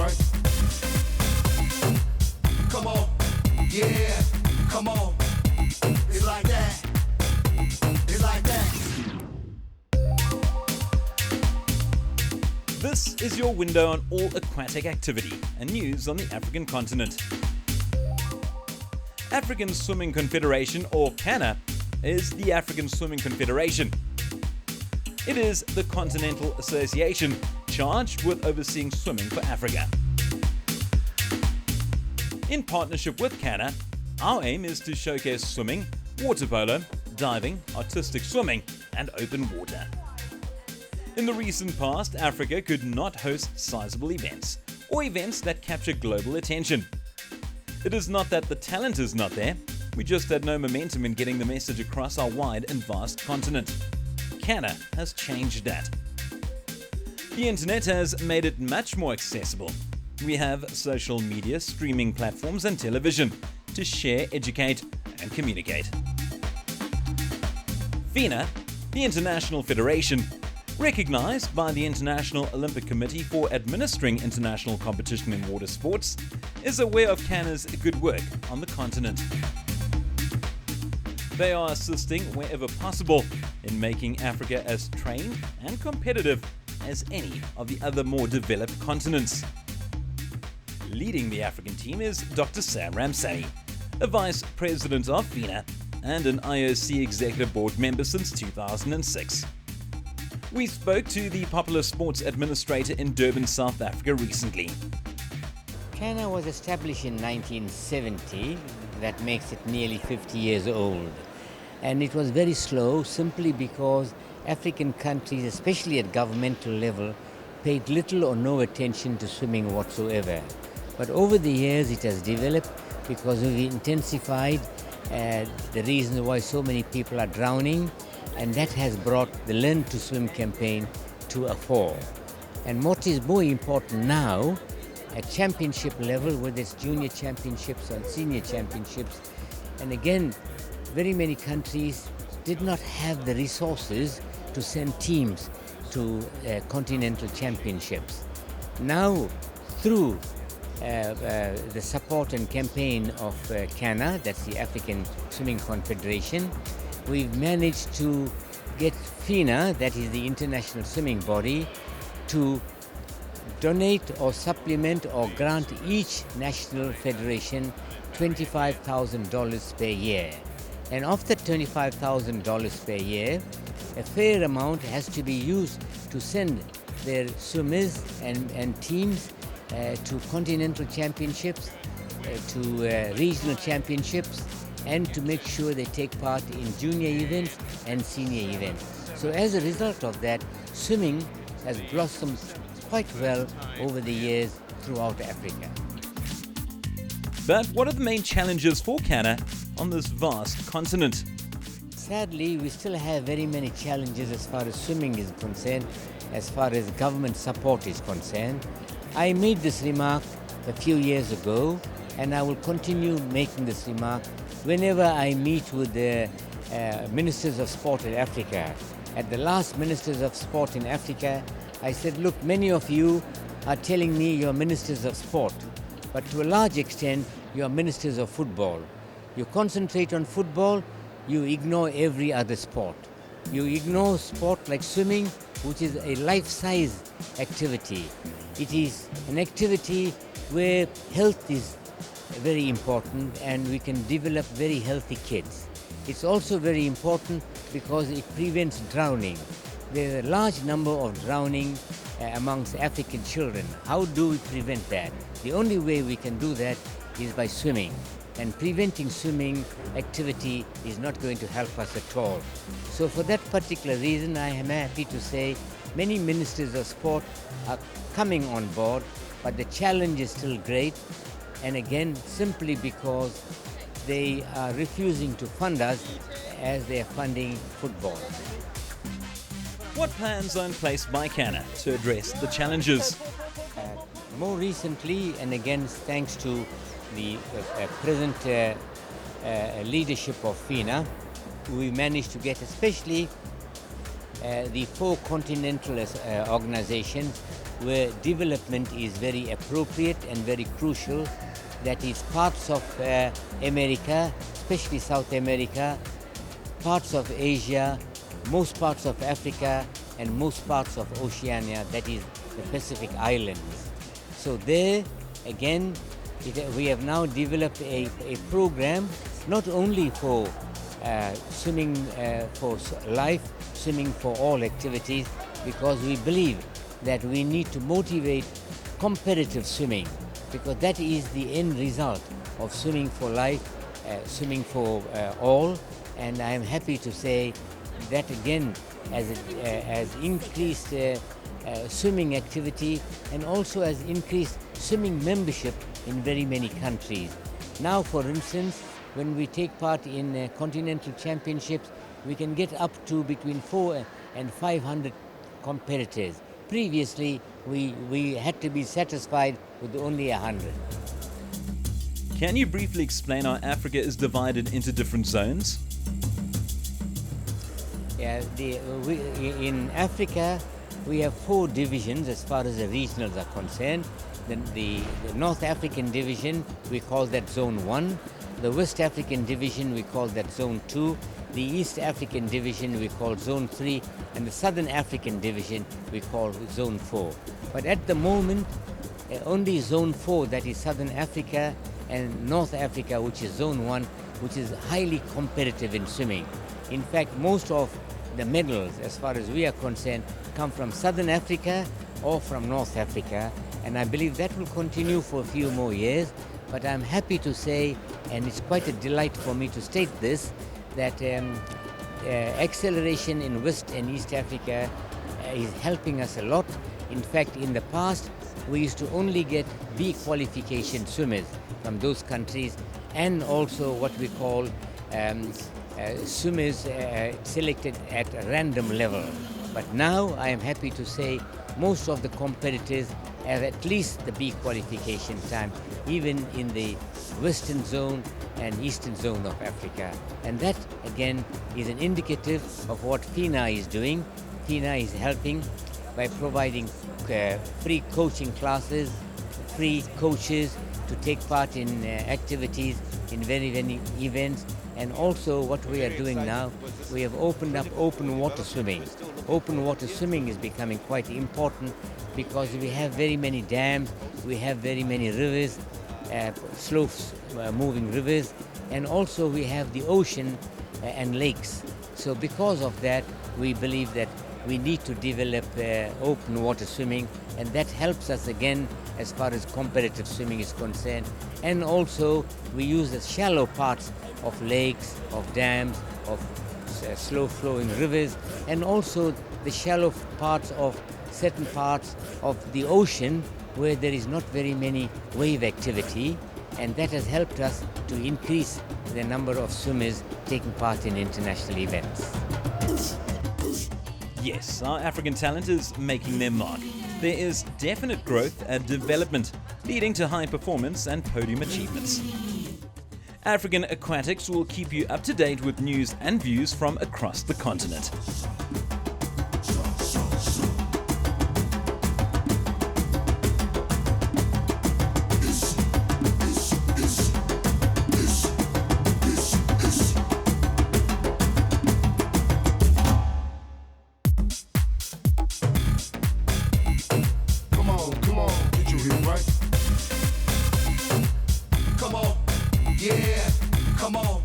twerk. Come on, yeah, come on. It's like that. It's like that. This is your window on all aquatic activity and news on the African continent. African Swimming Confederation, or CANA, is the African Swimming Confederation. It is the continental association charged with overseeing swimming for Africa. In partnership with CANA, our aim is to showcase swimming, water polo, diving, artistic swimming, and open water. In the recent past, Africa could not host sizable events, or events that capture global attention. It is not that the talent is not there, we just had no momentum in getting the message across our wide and vast continent. CANA has changed that. The internet has made it much more accessible. We have social media, streaming platforms, and television to share, educate, and communicate. FINA, the International Federation, recognized by the International Olympic Committee for administering international competition in water sports, is aware of CANA's good work on the continent. They are assisting wherever possible in making Africa as trained and competitive as any of the other more developed continents. Leading the African team is Dr. Sam Ramsamy, a Vice President of FINA and an IOC Executive Board member since 2006. We spoke to the popular sports administrator in Durban, South Africa recently. CANA was established in 1970. That makes it nearly 50 years old. And it was very slow simply because African countries, especially at governmental level, paid little or no attention to swimming whatsoever. But over the years it has developed because we've intensified the reason why so many people are drowning, and that has brought the Learn to Swim campaign to a fore. And what is more important now, at championship level, whether it's junior championships or senior championships, and again, very many countries did not have the resources to send teams to continental championships. Now, through the support and campaign of CANA, that's the African Swimming Confederation, we've managed to get FINA, that is the international swimming body, to donate or supplement or grant each national federation $25,000 per year. And of that $25,000 per year, a fair amount has to be used to send their swimmers and teams to continental championships, to regional championships, and to make sure they take part in junior events and senior events. So as a result of that, swimming has blossomed quite well over the years throughout Africa. But what are the main challenges for CANA on this vast continent? Sadly, we still have very many challenges as far as swimming is concerned, as far as government support is concerned. I made this remark a few years ago, and I will continue making this remark whenever I meet with the Ministers of Sport in Africa. At the last Ministers of Sport in Africa, I said, look, many of you are telling me you're Ministers of Sport, but to a large extent, you're Ministers of Football. You concentrate on football, you ignore every other sport. You ignore sport like swimming, which is a life-size activity. It is an activity where health is very important and we can develop very healthy kids. It's also very important because it prevents drowning. There's a large number of drowning amongst African children. How do we prevent that? The only way we can do that is by swimming. And preventing swimming activity is not going to help us at all. So for that particular reason, I am happy to say many ministers of sport are coming on board, but the challenge is still great. And again, simply because they are refusing to fund us as they are funding football. What plans are in place by CANA to address the challenges? More recently, and again thanks to the present leadership of FINA, we managed to get especially the four continental organizations where development is very appropriate and very crucial. That is parts of America, especially South America, parts of Asia, most parts of Africa, and most parts of Oceania, that is the Pacific Islands. So there, again, we have now developed a program not only for swimming for life, swimming for all activities, because we believe that we need to motivate competitive swimming, because that is the end result of swimming for life, swimming for all. And I am happy to say that again has increased swimming activity and also has increased swimming membership in very many countries. Now, for instance, when we take part in continental championships, we can get up to between 400 and 500 competitors. Previously, we had to be satisfied with only 100. Can you briefly explain how Africa is divided into different zones? Yeah, in Africa, we have 4 divisions as far as the regionals are concerned. The North African division, we call that Zone 1. The West African division, we call that Zone 2. The East African division, we call Zone 3. And the Southern African division, we call Zone 4. But at the moment, only Zone 4, that is Southern Africa, and North Africa, which is Zone 1, which is highly competitive in swimming. In fact, most of the medals, as far as we are concerned, come from Southern Africa or from North Africa, and I believe that will continue for a few more years. But I'm happy to say, and it's quite a delight for me to state this, that acceleration in West and East Africa is helping us a lot. In fact, in the past, we used to only get B qualification swimmers from those countries, and also what we call swimmers selected at a random level. But now I am happy to say most of the competitors have at least the B qualification time, even in the western zone and eastern zone of Africa. And that again is an indicative of what FINA is doing. FINA is helping by providing free coaching classes, free coaches to take part in activities, in very many events. And also what we are doing now, we have opened up open water swimming. Open water swimming is becoming quite important because we have very many dams, we have very many rivers, slow moving rivers, and also we have the ocean and lakes. So because of that, we believe that we need to develop open water swimming, and that helps us again as far as competitive swimming is concerned. And also we use the shallow parts of lakes, of dams, of slow flowing rivers, and also the shallow parts of certain parts of the ocean where there is not very many wave activity, and that has helped us to increase the number of swimmers taking part in international events. Yes, our African talent is making their mark. There is definite growth and development, leading to high performance and podium achievements. African Aquatics will keep you up to date with news and views from across the continent. Come on, did you hear right? Come on, yeah, come on.